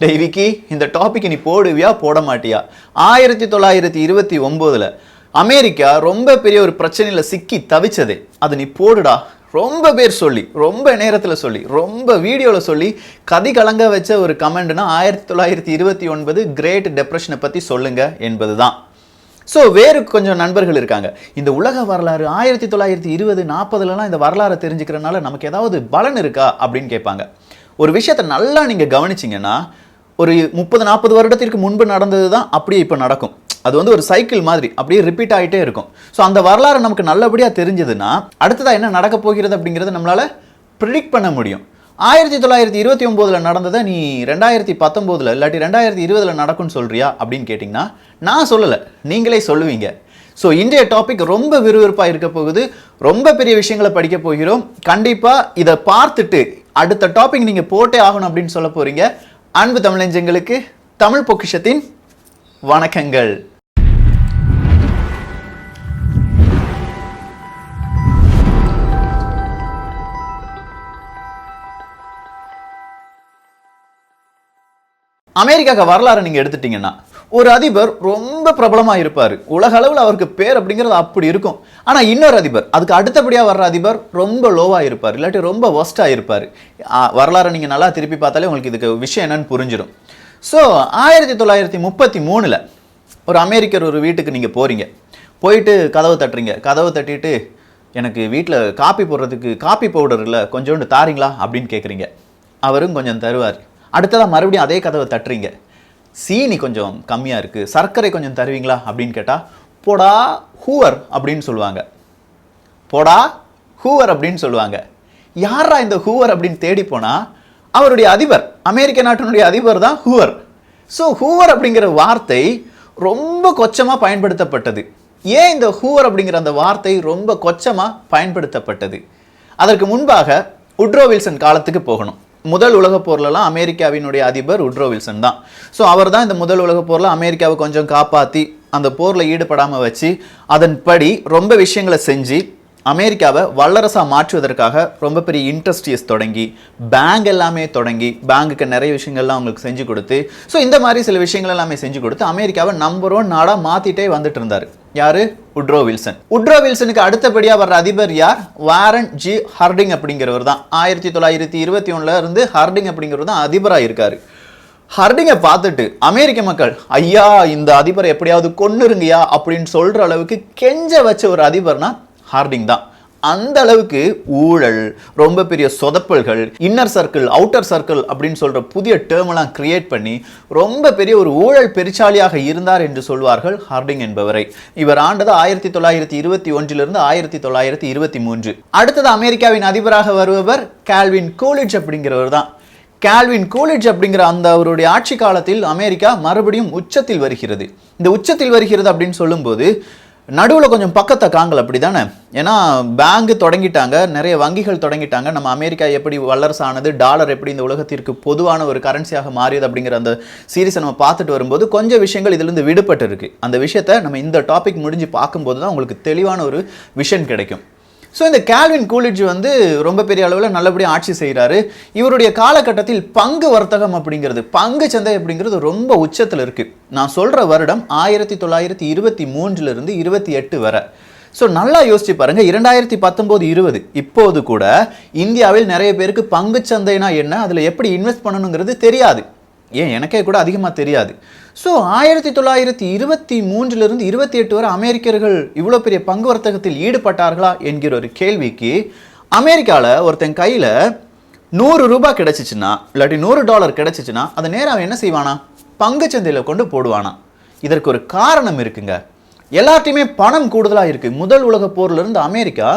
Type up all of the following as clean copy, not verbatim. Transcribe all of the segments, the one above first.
டேய் விக்கி, இந்த டாபிக் நீ போடுவியா போட மாட்டியா? 1929 அமெரிக்கா ரொம்ப பெரிய ஒரு பிரச்சனையில் சிக்கி தவிச்சது. அது நீ போடுடா. ரொம்ப பேர் சொல்லி, ரொம்ப நேரத்தில் சொல்லி, ரொம்ப வீடியோவில் சொல்லி கதி கலங்க வச்ச ஒரு கமெண்ட்னா 1929 கிரேட் டெப்ரெஷனை பற்றி சொல்லுங்க என்பது தான். ஸோ வேறு கொஞ்சம் நண்பர்கள் இருக்காங்க, இந்த உலக வரலாறு 1920 40லலாம் இந்த வரலாறை தெரிஞ்சுக்கிறனால நமக்கு ஏதாவது பலன் இருக்கா அப்படின்னு கேட்பாங்க. ஒரு விஷயத்தை நல்லா நீங்கள் கவனிச்சிங்கன்னா, ஒரு 30-40 வருடத்திற்கு முன்பு நடந்தது தான் அப்படியே இப்போ நடக்கும். அது வந்து ஒரு சைக்கிள் மாதிரி அப்படியே ரிப்பீட் ஆகிட்டே இருக்கும். ஸோ அந்த வரலாறு நமக்கு நல்லபடியாக தெரிஞ்சதுன்னா அடுத்ததாக என்ன நடக்க போகிறது அப்படிங்கிறத நம்மளால் ப்ரிடிக்ட் பண்ண முடியும். 1929 நடந்ததை நீ 2019 இல்லாட்டி 2020 நடக்கும்னு சொல்றியா அப்படின்னு கேட்டிங்கன்னா நான் சொல்லலை, நீங்களே சொல்லுவீங்க. ஸோ இன்றைய டாபிக் ரொம்ப விறுவிறுப்பாக இருக்க போகுது. ரொம்ப பெரிய விஷயங்களை படிக்க போகிறோம். கண்டிப்பாக இதை பார்த்துட்டு அடுத்த டாபிக் நீங்கள் போட்டே ஆகணும் அப்படின்னு சொல்ல போகிறீங்க. அன்பு தமிழஞ்சங்களுக்கு தமிழ் பொக்கிஷத்தின் வணக்கங்கள். அமெரிக்காக்கு வரலாறு நீங்க எடுத்துட்டீங்கன்னா ஒரு அதிபர் ரொம்ப பிரபலமா இருப்பாரு, உலக அளவில் அவருக்கு பேர் அப்படிங்கிறது அப்படி இருக்கும். ஆனா இன்னொரு அதிபர், அதுக்கு அடுத்தபடியா வர்ற அதிபர் ரொம்ப லோவா இருப்பார், இல்லாட்டி ரொம்ப ஒஸ்டா இருப்பார். வரலாறு நீங்க நல்லா திருப்பி பார்த்தாலே உங்களுக்கு இதுக்கு விஷயம் என்னன்னு புரிஞ்சிடும். ஸோ 1933 ஒரு அமெரிக்கர் ஒரு வீட்டுக்கு நீங்கள் போகிறீங்க. போயிட்டு கதவை தட்டுறீங்க. கதவை தட்டிட்டு எனக்கு வீட்டில் காப்பி போடுறதுக்கு காப்பி பவுடர் இல்லை, கொஞ்சோண்டு தாரீங்களா அப்படின்னு கேட்குறீங்க. அவரும் கொஞ்சம் தருவார். அடுத்ததாக மறுபடியும் அதே கதவை தட்டுறீங்க. சீனி கொஞ்சம் கம்மியாக இருக்குது, சர்க்கரை கொஞ்சம் தருவீங்களா அப்படின்னு கேட்டால் போடா ஹூவர் அப்படின்னு சொல்லுவாங்க. போடா ஹூவர் அப்படின்னு சொல்லுவாங்க. யாரா இந்த ஹூவர் அப்படின்னு தேடி போனால் அவருடைய அதிபர், அமெரிக்க நாட்டினுடைய அதிபர் தான் ஹூவர். ஸோ ஹூவர் அப்படிங்கிற வார்த்தை ரொம்ப கொச்சமாக பயன்படுத்தப்பட்டது. ஏன் இந்த ஹூவர் அப்படிங்கிற அந்த வார்த்தை ரொம்ப கொச்சமாக பயன்படுத்தப்பட்டது? அதற்கு முன்பாக உட்ரோ வில்சன் காலத்துக்கு போகணும். முதல் உலகப் போர்லலாம் அமெரிக்காவினுடைய அதிபர் உட்ரோ வில்சன் தான். ஸோ அவர் தான் இந்த முதல் உலகப் போரில் அமெரிக்காவை கொஞ்சம் காப்பாற்றி அந்த போரில் ஈடுபடாமல் வச்சு அதன்படி ரொம்ப விஷயங்களை செஞ்சு அமெரிக்காவை வல்லரசாக மாற்றுவதற்காக ரொம்ப பெரிய இண்டஸ்ட்ரீஸ் தொடங்கி பேங்க் எல்லாமே தொடங்கி பேங்குக்கு நிறைய விஷயங்கள்லாம் அவங்களுக்கு செஞ்சு கொடுத்து, ஸோ இந்த மாதிரி சில விஷயங்கள் எல்லாமே செஞ்சு கொடுத்து அமெரிக்காவை நம்பர் 1 நாடாக மாற்றிட்டே வந்துட்டு இருந்தார். யாரு? Woodrow Wilson. உட்ரோ வில்சனுக்கு அடுத்தபடியாக வர்ற அதிபர் யார்? வாரன் ஜி ஹார்டிங் அப்படிங்கிறவர் தான். 1921 இருந்து ஹார்டிங் அப்படிங்கிறவர் தான் அதிபராக இருக்காரு. ஹார்டிங்கை பார்த்துட்டு அமெரிக்க மக்கள் ஐயா இந்த அதிபரை எப்படியாவது கொன்னுருங்கயா அப்படின்னு சொல்கிற அளவுக்கு கெஞ்ச வச்ச ஒரு அதிபர்னா ஹார்டிங் தான். அந்த அளவுக்கு ஊழல், ரொம்ப பெரிய சொதப்பல்கள், இன்னர் சர்க்கிள் அவுட்டர் சர்க்கிள் அப்படின்னு சொல்ற புதிய டேர்மெல்லாம் கிரியேட் பண்ணி ரொம்ப பெரிய ஒரு ஊழல் பெருச்சாலியாக இருந்தார் என்று சொல்வார்கள் ஹார்டிங் என்பவரை. இவர் ஆண்டது 1921 1923. அடுத்தது அமெரிக்காவின் அதிபராக வருபவர் கால்வின் கூலிட்ஜ் அப்படிங்கிறவர் தான். கால்வின் கூலிட்ஜ் அப்படிங்கிற அந்த அவருடைய ஆட்சி காலத்தில் அமெரிக்கா மறுபடியும் உச்சத்தில் வருகிறது. இந்த உச்சத்தில் வருகிறது அப்படின்னு சொல்லும்போது நடுவில் கொஞ்சம் பக்கத்தை காங்கல் அப்படி தானே. ஏன்னா பேங்க் தொடங்கிட்டாங்க, நிறைய வங்கிகள் தொடங்கிட்டாங்க. நம்ம அமெரிக்கா எப்படி வல்லரசானது, டாலர் எப்படி இந்த உலகத்திற்கு பொதுவான ஒரு கரன்சியாக மாறியது அப்படிங்கிற அந்த சீரீஸை நம்ம பார்த்துட்டு வரும்போது கொஞ்சம் விஷயங்கள் இதிலிருந்து விடுபட்டு இருக்கு. அந்த விஷயத்தை நம்ம இந்த டாபிக் முடிஞ்சு பார்க்கும்போது தான் உங்களுக்கு தெளிவான ஒரு விஷன் கிடைக்கும். ஸோ இந்த கால்வின் கூலிட்ஜ் வந்து ரொம்ப பெரிய அளவில் நல்லபடியாக ஆட்சி செய்கிறாரு. இவருடைய காலகட்டத்தில் பங்கு வர்த்தகம் அப்படிங்கிறது, பங்கு சந்தை அப்படிங்கிறது ரொம்ப உச்சத்தில் இருக்குது. நான் சொல்கிற வருடம் 1923 28 வரை. ஸோ நல்லா யோசிச்சு பாருங்க, 2019-20 இப்போது கூட இந்தியாவில் நிறைய பேருக்கு பங்கு சந்தைனா என்ன, அதில் எப்படி இன்வெஸ்ட் பண்ணணுங்கிறது தெரியாது. ஏன் எனக்கே கூட அதிகமாக தெரியாது. ஸோ 1923 28 வரை அமெரிக்கர்கள் இவ்வளோ பெரிய பங்கு வர்த்தகத்தில் ஈடுபட்டார்களா என்கிற ஒரு கேள்விக்கு அமெரிக்காவில் ஒருத்தன் கையில் $100 கிடைச்சிச்சுன்னா இல்லாட்டி $100 கிடைச்சிச்சுன்னா அதை நேரம் அவன் என்ன செய்வானா? பங்கு சந்தையில் கொண்டு போடுவானா. இதற்கு ஒரு காரணம் இருக்குங்க. எல்லாத்தையுமே பணம் கூடுதலாக இருக்குது. முதல் உலக போர்லேருந்து அமெரிக்கா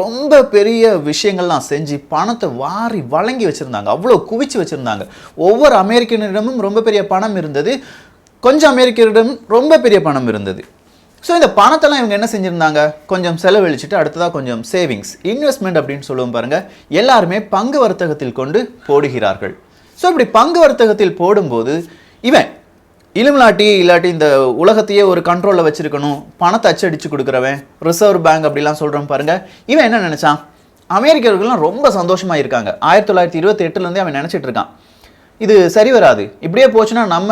ரொம்ப பெரிய விஷயங்கள்லாம் செஞ்சு பணத்தை வாரி வழங்கி வச்சுருந்தாங்க, அவ்வளோ குவிச்சு வச்சுருந்தாங்க. ஒவ்வொரு அமெரிக்கனிடமும் ரொம்ப பெரிய பணம் இருந்தது, கொஞ்சம் அமெரிக்கரிடம் ரொம்ப பெரிய பணம் இருந்தது. ஸோ இந்த பணத்தெல்லாம் இவங்க என்ன செஞ்சுருந்தாங்க? கொஞ்சம் செலவழிச்சுட்டு அடுத்ததாக கொஞ்சம் சேவிங்ஸ், இன்வெஸ்ட்மெண்ட் அப்படின்னு சொல்லுவோம் பாருங்கள், எல்லாருமே பங்கு வர்த்தகத்தில் கொண்டு போடுகிறார்கள். ஸோ இப்படி பங்கு வர்த்தகத்தில் போடும்போது இவன் இலுமினாட்டி இல்லாட்டி இந்த உலகத்தையே ஒரு கண்ட்ரோலில் வச்சிருக்கணும், பணத்தை அச்சடிச்சு கொடுக்குறவன், ரிசர்வ் பேங்க் அப்படிலாம் சொல்கிறோம் பாருங்க, இவன் என்ன நினச்சான்? அமெரிக்கர்கள்லாம் ரொம்ப சந்தோஷமாக இருக்காங்க. 1928 அவன் நினச்சிட்டு இருக்கான், இது சரி வராது. இப்படியே போச்சுன்னா நம்ம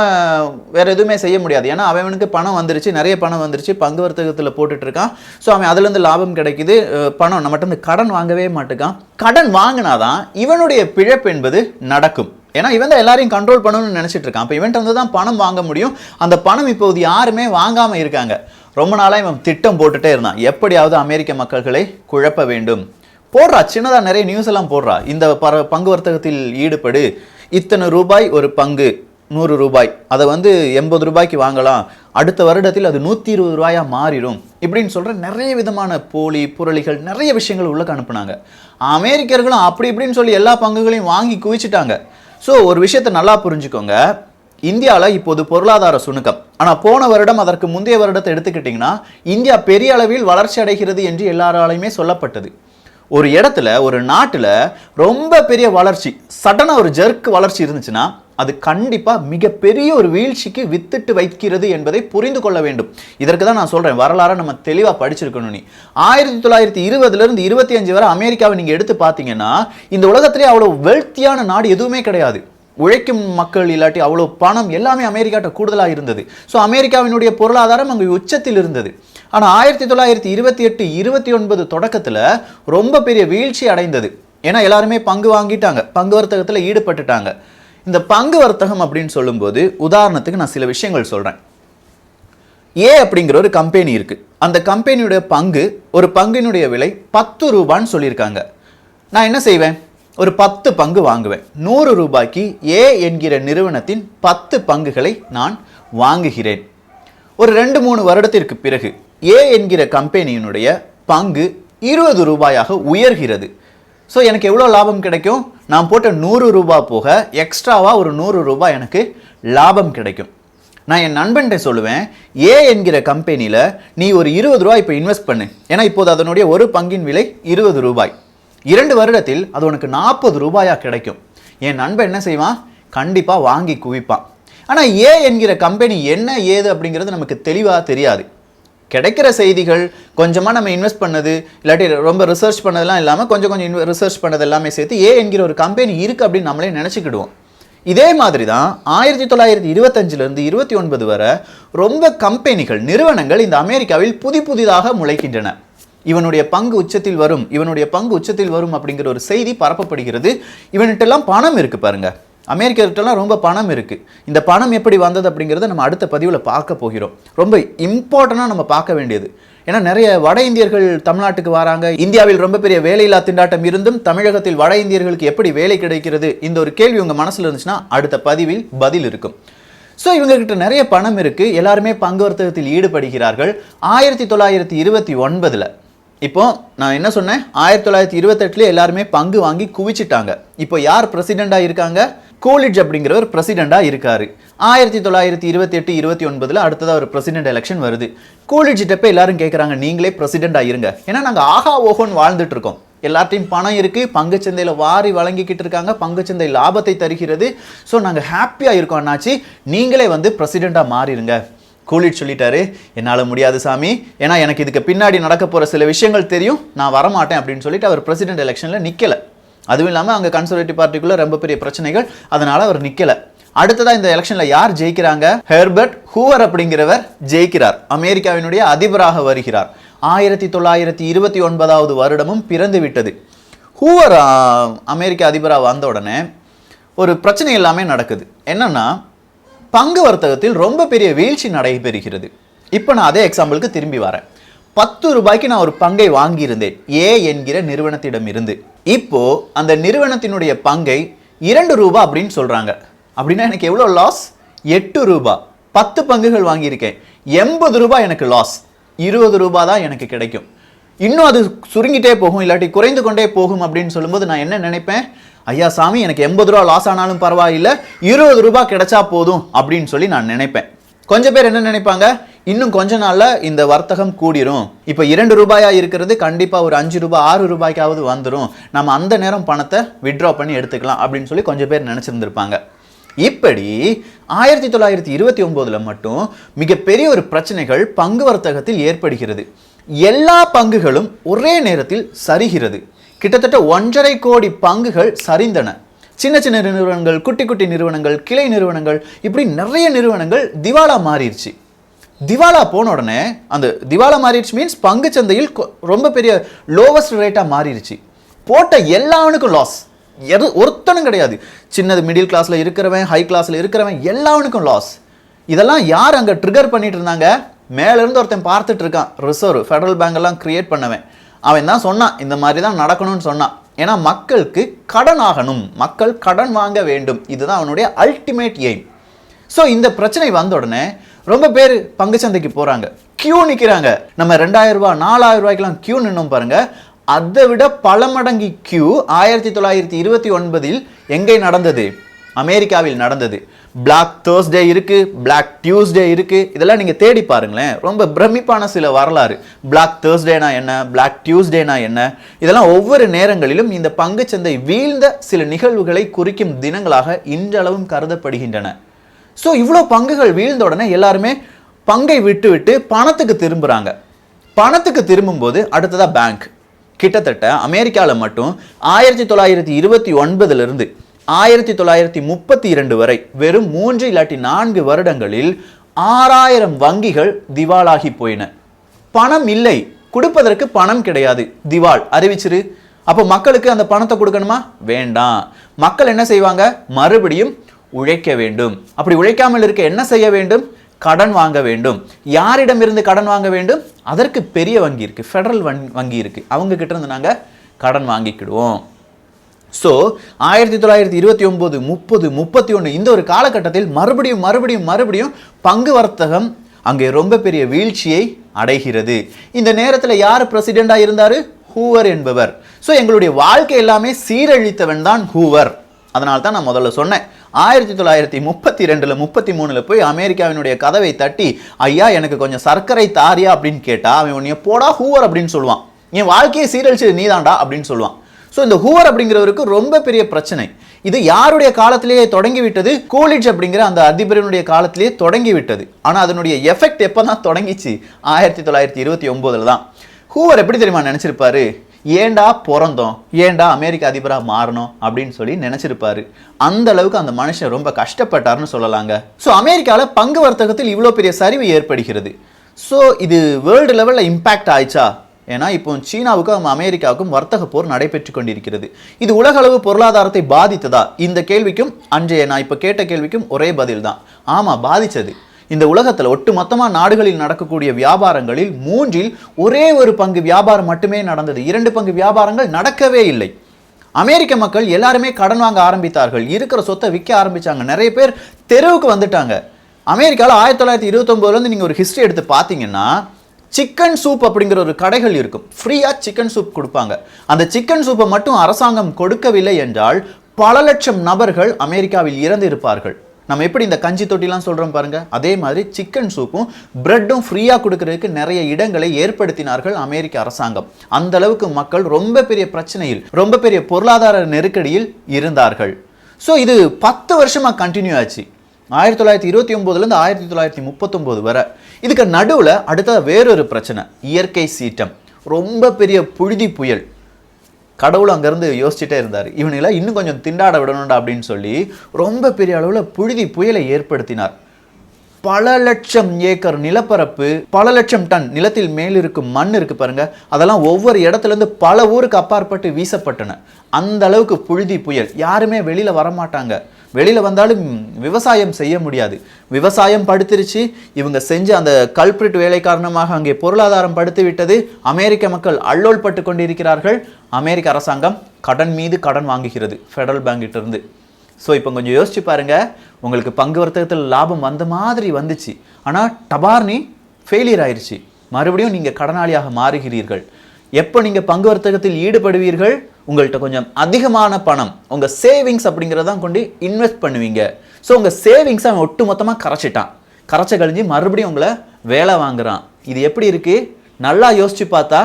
வேற எதுவுமே செய்ய முடியாது. ஏன்னா அவனுக்கு பணம் வந்துருச்சு, நிறைய பணம் வந்துருச்சு, பங்கு வர்த்தகத்தில் போட்டுட்டு இருக்கான். ஸோ அவன் அதுலேருந்து லாபம் கிடைக்குது, பணம் நம்மகிட்ட இருந்து கடன் வாங்கவே மாட்டேக்கான். கடன் வாங்கினாதான் இவனுடைய பிழப்பு என்பது நடக்கும். ஏன்னா இவன் தான் எல்லாரையும் கண்ட்ரோல் பண்ணணும்னு நினைச்சிட்டு இருக்கான். அப்போ இவன்ட்டு வந்து தான் பணம் வாங்க முடியும். அந்த பணம் இப்போது யாருமே வாங்காமல் இருக்காங்க. ரொம்ப நாளாக இவன் திட்டம் போட்டுட்டே இருந்தான், எப்படியாவது அமெரிக்க மக்கள்களை குழப்ப வேண்டும். போடுறா, சின்னதாக நிறைய நியூஸ் எல்லாம் போடுறா. இந்த பங்கு வர்த்தகத்தில் ஈடுபடு, இத்தனை ரூபாய் ஒரு பங்கு, 100 ரூபாய், அதை வந்து 80 ரூபாய்க்கு வாங்கலாம், அடுத்த வருடத்தில் அது 120 ரூபாயா மாறிடும், இப்படின்னு சொல்ற நிறைய விதமான போலி புரளிகள் நிறைய விஷயங்கள் உள்ளக்க அனுப்புனாங்க. அமெரிக்கர்களும் அப்படி இப்படின்னு சொல்லி எல்லா பங்குகளையும் வாங்கி குவிச்சிட்டாங்க. ஸோ ஒரு விஷயத்தை நல்லா புரிஞ்சுக்கோங்க, இந்தியாவில் இப்போது பொருளாதார சுணுக்கம். ஆனால் போன வருடம் அதற்கு முந்தைய வருடத்தை எடுத்துக்கிட்டிங்கன்னா இந்தியா பெரிய அளவில் வளர்ச்சி அடைகிறது என்று எல்லாராலையுமே சொல்லப்பட்டது. ஒரு இடத்துல ஒரு நாட்டில் ரொம்ப பெரிய வளர்ச்சி, சடனாக ஒரு ஜர்க் வளர்ச்சி இருந்துச்சுன்னா அது கண்டிப்பாக மிகப்பெரிய ஒரு வீழ்ச்சிக்கு வித்திட்டு வைக்கிறது என்பதை புரிந்து கொள்ள வேண்டும். இதற்கு தான் நான் சொல்கிறேன், வரலாறை நம்ம தெளிவாக படிச்சிருக்கணும். நீ 1920 25 வரை அமெரிக்காவை நீங்கள் எடுத்து பார்த்தீங்கன்னா இந்த உலகத்திலே அவ்வளோ வெல்த்தியான நாடு எதுவுமே கிடையாது. உழைக்கும் மக்கள் இல்லாட்டி அவ்வளோ பணம் எல்லாமே அமெரிக்காட்ட கூடுதலாக இருந்தது. ஸோ அமெரிக்காவினுடைய பொருளாதாரம் அங்கே உச்சத்தில் இருந்தது. ஆனால் 1928 29 தொடக்கத்தில் ரொம்ப பெரிய வீழ்ச்சி அடைந்தது. ஏன்னா எல்லாருமே பங்கு வாங்கிட்டாங்க, பங்கு வர்த்தகத்தில் ஈடுபட்டுட்டாங்க. இந்த பங்கு வர்த்தகம் அப்படின்னு சொல்லும்போது உதாரணத்துக்கு நான் சில விஷயங்கள் சொல்கிறேன். ஏ அப்படிங்கிற ஒரு கம்பெனி இருக்கு. அந்த கம்பெனியுடைய பங்கு, ஒரு பங்கினுடைய விலை 10 ரூபான்னு சொல்லியிருக்காங்க. நான் என்ன செய்வேன், ஒரு 10 பங்கு வாங்குவேன். 100 ரூபாய்க்கு ஏ என்கிற நிறுவனத்தின் 10 பங்குகளை நான் வாங்குகிறேன். ஒரு 2-3 வருடத்திற்கு பிறகு ஏ என்கிற கம்பெனியினுடைய பங்கு 20 ரூபாயாக உயர்கிறது. ஸோ எனக்கு எவ்வளோ லாபம் கிடைக்கும், நான் போட்ட 100 ரூபாய் போக எக்ஸ்ட்ராவாக ஒரு 100 ரூபாய் எனக்கு லாபம் கிடைக்கும். நான் என் நண்பன்கிட்ட சொல்லுவேன், ஏ என்கிற கம்பெனியில் நீ ஒரு 20 ரூபாய் இப்போ இன்வெஸ்ட் பண்ணு, ஏன்னா இப்போது அதனுடைய ஒரு பங்கின் விலை 20 ரூபாய், 2 வருடத்தில் அது உனக்கு 40 ரூபாயா கிடைக்கும். என் நண்பன் என்ன செய்வான், கண்டிப்பாக வாங்கி குவிப்பான். ஆனால் ஏ என்கிற கம்பெனி என்ன ஏது அப்படிங்கிறது நமக்கு தெளிவாக தெரியாது. கிடைக்கிற செய்திகள் கொஞ்சமாக நம்ம இன்வெஸ்ட் பண்ணது இல்லாட்டி ரொம்ப ரிசர்ச் பண்ணதெல்லாம் இல்லாமல் கொஞ்சம் ரிசர்ச் பண்ணது எல்லாமே சேர்த்து ஏ என்கிற ஒரு கம்பெனி இருக்குது அப்படின்னு நம்மளே நினச்சிக்கிடுவோம். இதே மாதிரி தான் 1925 29 வரை ரொம்ப கம்பெனிகள், நிறுவனங்கள் இந்த அமெரிக்காவில் புதிதாக முளைக்கின்றன. இவனுடைய பங்கு உச்சத்தில் வரும், இவனுடைய பங்கு உச்சத்தில் வரும் அப்படிங்கிற ஒரு செய்தி பரப்பப்படுகிறது. இவன்கிட்டலாம் பணம் இருக்குது பாருங்க, அமெரிக்கர்கிட்டலாம் ரொம்ப பணம் இருக்குது. இந்த பணம் எப்படி வந்தது அப்படிங்கிறத நம்ம அடுத்த பதிவில் பார்க்க போகிறோம். ரொம்ப இம்பார்ட்டண்டாக நம்ம பார்க்க வேண்டியது. ஏன்னா நிறைய வட இந்தியர்கள் தமிழ்நாட்டுக்கு வராங்க. இந்தியாவில் ரொம்ப பெரிய வேலையில்லா திண்டாட்டம் இருந்தும் தமிழகத்தில் வட இந்தியர்களுக்கு எப்படி வேலை கிடைக்கிறது, இந்த ஒரு கேள்வி உங்கள் மனசில் இருந்துச்சுன்னா அடுத்த பதிவில் பதில் இருக்கும். ஸோ இவங்ககிட்ட நிறைய பணம் இருக்குது, எல்லாருமே பங்கு வர்த்தகத்தில் ஈடுபடுகிறார்கள். 1929 இப்போ நான் என்ன சொன்னேன், 1928 எல்லாருமே பங்கு வாங்கி குவிச்சிட்டாங்க. இப்போ யார் பிரசிடெண்டாக இருக்காங்க, கூலிட்ஜ் அப்படிங்கிறவர் பிரசிடெண்டாக இருக்காரு. 1928 29 அடுத்ததாக ஒரு பிரசிடென்ட் எலெக்ஷன் வருது. கூலிட்ஜிட்ட போய் எல்லாரும் கேட்குறாங்க, நீங்களே பிரசிடெண்டாக இருங்க, ஏன்னா நாங்கள் ஆஹா ஓஹோன்னு வாழ்ந்துட்டு இருக்கோம், எல்லார்ட்டையும் பணம் இருக்குது, பங்குச்சந்தையில் வாரி வழங்கிக்கிட்டு இருக்காங்க, பங்குச்சந்தை லாபத்தை தருகிறது, ஸோ நாங்கள் ஹாப்பியாக இருக்கோம் அண்ணாச்சி, நீங்களே வந்து பிரசிடெண்டாக மாறிடுங்க. கூலிட் சொல்லிட்டாரு, என்னால் முடியாது சாமி, ஏன்னா எனக்கு இதுக்கு பின்னாடி நடக்க போகிற சில விஷயங்கள் தெரியும், நான் வரமாட்டேன் அப்படின்னு சொல்லிட்டு அவர் பிரசிடென்ட் எலெக்ஷனில் நிற்கலை. அதுவும் இல்லாமல் அங்கே கன்சர்வேட்டிவ் பார்ட்டிக்குள்ளே ரொம்ப பெரிய பிரச்சனைகள், அதனால் அவர் நிற்கலை. அடுத்ததாக இந்த எலெக்ஷனில் யார் ஜெயிக்கிறாங்க, ஹெர்பர்ட் ஹூவர் அப்படிங்கிறவர் ஜெயிக்கிறார், அமெரிக்காவினுடைய அதிபராக வருகிறார். 1929 வருடமும் பிறந்து விட்டது. ஹூவர் அமெரிக்க அதிபராக வந்த உடனே ஒரு பிரச்சனை எல்லாமே நடக்குது. என்னன்னா, பங்கு வர்த்தகத்தில் ரொம்ப பெரிய வீழ்ச்சி நடைபெறுகிறது. இப்போ நான் அதே எக்ஸாம்பிளுக்கு திரும்பி வரேன். 10 ரூபாய்க்கு நான் ஒரு பங்கை வாங்கியிருந்தேன் ஏ என்கிற நிறுவனத்திடம் இருந்து. இப்போ அந்த நிறுவனத்தினுடைய பங்கை 2 ரூபாய் அப்படின்னு சொல்றாங்க. அப்படின்னா எனக்கு எவ்வளோ லாஸ், 8 ரூபாய். 10 பங்குகள் வாங்கியிருக்கேன், 80 ரூபாய் எனக்கு லாஸ், 20 ரூபாய் தான் எனக்கு கிடைக்கும். இன்னும் அது சுருங்கிட்டே போகும், இல்லாட்டி குறைந்து கொண்டே போகும் அப்படின்னு சொல்லும்போது நான் என்ன நினைப்பேன், ஐயா சாமி, எனக்கு 80 ரூபா லாஸ் ஆனாலும் பரவாயில்லை, 20 ரூபாய் கிடைச்சா போதும் அப்படின்னு சொல்லி நான் நினைப்பேன். கொஞ்சம் பேர் என்ன நினைப்பாங்க, இன்னும் கொஞ்ச நாளில் இந்த வர்த்தகம் கூடிரும், இப்போ 2 ரூபாயா இருக்கிறது கண்டிப்பாக ஒரு 5 ரூபாய் 6 ரூபாய்க்காவது வந்துடும், நம்ம அந்த நேரம் பணத்தை வித்ட்ரா பண்ணி எடுத்துக்கலாம் அப்படின்னு சொல்லி கொஞ்சம் பேர் நினச்சிருந்துருப்பாங்க. இப்படி 1929 மட்டும் மிகப்பெரிய ஒரு பிரச்சனைகள் பங்கு வர்த்தகத்தில் ஏற்படுகிறது. எல்லா பங்குகளும் ஒரே நேரத்தில் சரிகிறது. கிட்டத்தட்ட 1.5 கோடி பங்குகள் சரிந்தன. சின்ன சின்ன நிறுவனங்கள், குட்டி குட்டி நிறுவனங்கள், கிளை நிறுவனங்கள், இப்படி நிறைய நிறுவனங்கள் திவாலா மாறிடுச்சு. திவாலா போன உடனே அந்த திவாலா மாறிடுச்சு மீன்ஸ் பங்கு சந்தையில் ரொம்ப பெரிய லோவஸ்ட் ரேட்டா மாறிடுச்சு. போட்ட எல்லாவனுக்கும் லாஸ், ஒருத்தனும் கிடையாது. சின்னது மிடில் கிளாஸ்ல இருக்கிறவன், ஹை கிளாஸ்ல இருக்கிறவன், எல்லாவனுக்கும் லாஸ். இதெல்லாம் யார் அங்க ட்ரிகர் பண்ணிட்டு இருந்தாங்க? மேல இருந்து ஒருத்தன் பார்த்துட்டு இருக்கான், ரிசர்வ் ஃபெடரல் பேங்க் எல்லாம் கிரியேட் பண்ணவன். அவன் தான் சொன்னான் இந்த மாதிரி தான் நடக்கணும்னு சொன்னான். ஏன்னா மக்களுக்கு கடன் ஆகணும், மக்கள் கடன் வாங்க வேண்டும், இதுதான் அவனுடைய அல்டிமேட் எய்ம். ஸோ இந்த பிரச்சனை வந்த உடனே ரொம்ப பேர் பங்குச்சந்தைக்கு போறாங்க, கியூ நிற்கிறாங்க. நம்ம 2000 ரூபாய் 4000 ரூபாய்க்கெல்லாம் கியூ நின்னோம் பாருங்க. அதை விட பல மடங்கு கியூ 1929 எங்கே நடந்தது? அமெரிக்காவில் நடந்தது. பிளாக் தேர்ஸ்டே இருக்கு, பிளாக் டியூஸ்டே இருக்கு, இதெல்லாம் நீங்க தேடி பாருங்களேன். ரொம்ப பிரமிப்பான சில வரலாறு. பிளாக் தேர்ஸ்டேனா என்ன, பிளாக் டியூஸ்டேனா என்ன, இதெல்லாம் ஒவ்வொரு நேரங்களிலும் இந்த பங்குச்சந்தை வீழ்ந்த சில நிகழ்வுகளை குறிக்கும் தினங்களாக இன்றளவும் கருதப்படுகின்றன. ஸோ இவ்வளோ பங்குகள் வீழ்ந்த உடனே எல்லாருமே பங்கை விட்டு விட்டு பணத்துக்கு திரும்புறாங்க. பணத்துக்கு திரும்பும்போது அடுத்ததா பேங்க். கிட்டத்தட்ட அமெரிக்காவில் மட்டும் 1929 1932 வரை வெறும் 3 இல்லாட்டி 4 வருடங்களில் 6000 வங்கிகள் திவாலாகி போயின. பணம் இல்லை, கொடுப்பதற்கு பணம் கிடையாது, திவால் அறிவிச்சிரு. அப்போ மக்களுக்கு அந்த பணத்தை கொடுக்கணுமா? வேண்டாம். மக்கள் என்ன செய்வாங்க? மறுபடியும் உழைக்க வேண்டும். அப்படி உழைக்காமல் இருக்க என்ன செய்ய வேண்டும்? கடன் வாங்க வேண்டும். யாரிடம் இருந்து கடன் வாங்க வேண்டும்? அதற்கு பெரிய வங்கி இருக்கு, ஃபெடரல் வங்கி இருக்கு, அவங்க கிட்ட இருந்து நாங்க கடன் வாங்கிக்கிடுவோம். ஸோ 1929 30 31 இந்த ஒரு காலகட்டத்தில் மறுபடியும் பங்கு வர்த்தகம் அங்கே ரொம்ப பெரிய வீழ்ச்சியை அடைகிறது. இந்த நேரத்தில் யார் பிரசிடெண்டா இருந்தாரு? ஹூவர் என்பவர். ஸோ எங்களுடைய வாழ்க்கை எல்லாமே சீரழித்தவன் தான் ஹூவர். அதனால தான் நான் முதல்ல சொன்னேன், 1932 33 போய் அமெரிக்காவினுடைய கதவை தட்டி, ஐயா எனக்கு கொஞ்சம் சர்க்கரை தாரியா அப்படின்னு கேட்டா அவன் உன்னைய போடா ஹூவர் அப்படின்னு சொல்லுவான். என் வாழ்க்கையை சீரழிச்சது நீதாண்டா அப்படின்னு சொல்லுவான். ஸோ இந்த ஹூவர் அப்படிங்கிறவருக்கு ரொம்ப பெரிய பிரச்சனை. இது யாருடைய காலத்திலேயே தொடங்கி விட்டது? கூலிட்ஜ் அப்படிங்கிற அந்த அதிபரினுடைய காலத்திலேயே தொடங்கி விட்டது. ஆனால் அதனுடைய எஃபெக்ட் எப்போ தான் தொடங்கிச்சு? 1929 தான். ஹூவர் எப்படி தெரியுமா நினைச்சிருப்பாரு? ஏண்டா பிறந்தோம், ஏண்டா அமெரிக்க அதிபராக மாறணும் அப்படின்னு சொல்லி நினைச்சிருப்பாரு. அந்த அளவுக்கு அந்த மனுஷன் ரொம்ப கஷ்டப்பட்டாருன்னு சொல்லலாங்க. ஸோ அமெரிக்காவில் பங்கு வர்த்தகத்தில் இவ்வளோ பெரிய சரிவு ஏற்படுகிறது. ஸோ இது வேர்ல்டு லெவலில் இம்பாக்ட் ஆயிடுச்சா? ஏன்னா இப்போ சீனாவுக்கும் அமெரிக்காவுக்கும் வர்த்தக போர் நடைபெற்று கொண்டிருக்கிறது. இது உலக அளவு பொருளாதாரத்தை பாதித்ததா? இந்த கேள்விக்கும் அன்றைய நான் இப்போ கேட்ட கேள்விக்கும் ஒரே பதில் தான், ஆமாம் பாதிச்சது. இந்த உலகத்தில் ஒட்டு மொத்தமாக நாடுகளில் நடக்கக்கூடிய வியாபாரங்களில் 3 ஒரே ஒரு பங்கு வியாபாரம் மட்டுமே நடந்தது. 2 பங்கு வியாபாரங்கள் நடக்கவே இல்லை. அமெரிக்க மக்கள் எல்லாருமே கடன் வாங்க ஆரம்பித்தார்கள், இருக்கிற சொத்தை விற்க ஆரம்பிச்சாங்க, நிறைய பேர் தெருவுக்கு வந்துட்டாங்க. அமெரிக்காவில் 1929 நீங்க ஒரு ஹிஸ்டரி எடுத்து பார்த்தீங்கன்னா, சிக்கன் சூப் அப்படிங்கிற ஒரு கடைகள் இருக்கும், ஃப்ரீயா சிக்கன் சூப் கொடுப்பாங்க. அந்த சிக்கன் சூப்பை மட்டும் அரசாங்கம் கொடுக்கவில்லை என்றால் பல லட்சம் நபர்கள் அமெரிக்காவில் இறந்து இருப்பார்கள். நம்ம எப்படி இந்த கஞ்சி தொட்டிலாம் சொல்றோம் பாருங்க, அதே மாதிரி சிக்கன் சூப்பும் பிரெட்டும் ஃப்ரீயா கொடுக்கறதுக்கு நிறைய இடங்களை ஏற்படுத்தினார்கள் அமெரிக்க அரசாங்கம். அந்த அளவுக்கு மக்கள் ரொம்ப பெரிய பிரச்சனையில், ரொம்ப பெரிய பொருளாதார நெருக்கடியில் இருந்தார்கள். ஸோ இது 10 வருஷமா கண்டினியூ ஆச்சு, 1929 1939 வரை. இதுக்கு நடுவில் அடுத்த வேறொரு பிரச்சனை, இயற்கை சீற்றம், ரொம்ப பெரிய புழுதி புயல். கடவுள் அங்கேருந்து யோசிச்சுட்டே இருந்தார், இவனுங்களை இன்னும் கொஞ்சம் திண்டாட விடணும்டா அப்படின்னு சொல்லி ரொம்ப பெரிய அளவில் புழுதி புயலை ஏற்படுத்தினார். பல லட்சம் ஏக்கர் நிலப்பரப்பு, பல லட்சம் டன் நிலத்தில் மேலிருக்கும் மண் இருக்கு பாருங்க, அதெல்லாம் ஒவ்வொரு இடத்துலேருந்து பல ஊருக்கு அப்பாற்பட்டு வீசப்பட்டன. அந்த அளவுக்கு புழுதி புயல். யாருமே வெளியில வரமாட்டாங்க, வெளியில வந்தாலும் விவசாயம் செய்ய முடியாது. விவசாயம் படுத்துருச்சு. இவங்க செஞ்ச அந்த கல்பிரிட் வேலை காரணமாக அங்கே பொருளாதாரம் படுத்து விட்டது. அமெரிக்க மக்கள் அல்லோல் பட்டு கொண்டிருக்கிறார்கள். அமெரிக்க அரசாங்கம் கடன் மீது கடன் வாங்குகிறது ஃபெடரல் பேங்க் கிட்ட இருந்து. ஸோ இப்போ கொஞ்சம் யோசிச்சு பாருங்க, உங்களுக்கு பங்கு வர்த்தகத்தில் லாபம் வந்த மாதிரி வந்துச்சு, ஆனால் டபார்னி ஃபெயிலியர் ஆயிடுச்சு. மறுபடியும் நீங்க கடனாளியாக மாறுகிறீர்கள். எப்போ நீங்க பங்கு வர்த்தகத்தில் ஈடுபடுவீர்கள்? உங்கள்கிட்ட கொஞ்சம் அதிகமான பணம், உங்க சேவிங்ஸ் அப்படிங்கிறதான் கொண்டு இன்வெஸ்ட் பண்ணுவீங்க. ஸோ உங்க சேவிங்ஸ் அவன் ஒட்டு மொத்தமாக கரைச்சிட்டான். கரைச்ச கழிஞ்சு மறுபடியும் உங்களை வேலை வாங்குறான். இது எப்படி இருக்கு? நல்லா யோசிச்சு பார்த்தா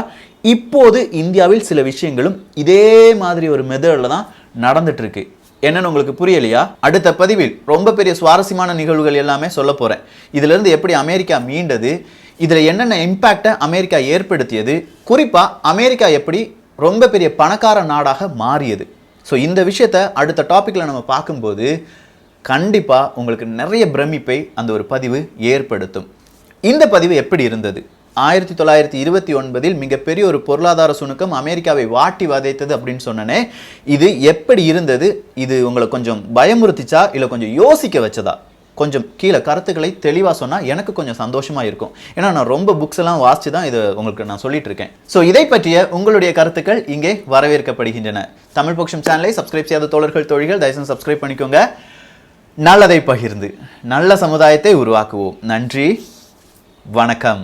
இப்போது இந்தியாவில் சில விஷயங்களும் இதே மாதிரி ஒரு மெத்தடில் தான் நடந்துட்டு இருக்கு. என்னன்னு உங்களுக்கு புரியலையா? அடுத்த பதிவில் ரொம்ப பெரிய சுவாரஸ்யமான நிகழ்வுகள் எல்லாமே சொல்ல போறேன். இதுல இருந்து எப்படி அமெரிக்கா மீண்டது, இதுல என்னென்ன இம்பாக்டை அமெரிக்கா ஏற்படுத்தியது, குறிப்பா அமெரிக்கா எப்படி ரொம்ப பெரிய பணக்கார நாடாக மாறியது, ஸோ இந்த விஷயத்தை அடுத்த டாப்பிக்கில் நம்ம பார்க்கும்போது கண்டிப்பாக உங்களுக்கு நிறைய பிரமிப்பை அந்த ஒரு பதிவு ஏற்படுத்தும். இந்த பதிவு எப்படி இருந்தது? 1929 மிகப்பெரிய ஒரு பொருளாதார சுணுக்கம் அமெரிக்காவை வாட்டி வதைத்தது அப்படின்னு சொன்னனே, இது எப்படி இருந்தது? இது உங்களை கொஞ்சம் பயமுறுத்திச்சா இல்லை கொஞ்சம் யோசிக்க வச்சதா? கொஞ்சம் கீழே கருத்துக்களை தெளிவாக சொன்னால் எனக்கு கொஞ்சம் சந்தோஷமாக இருக்கும். ஏன்னா நான் ரொம்ப புக்ஸ் எல்லாம் வாசித்து தான் இதை உங்களுக்கு நான் சொல்லிட்டு இருக்கேன். ஸோ இதை பற்றிய உங்களுடைய கருத்துக்கள் இங்கே வரவேற்கப்படுகின்றன. தமிழ் பொக்கிஷம் சேனலை சப்ஸ்கிரைப் செய்யாத தோழர்கள் தோழிகள் தயவுசெய்து சப்ஸ்கிரைப் பண்ணிக்கோங்க. நல்லதை பகிர்ந்து நல்ல சமுதாயத்தை உருவாக்குவோம். நன்றி, வணக்கம்.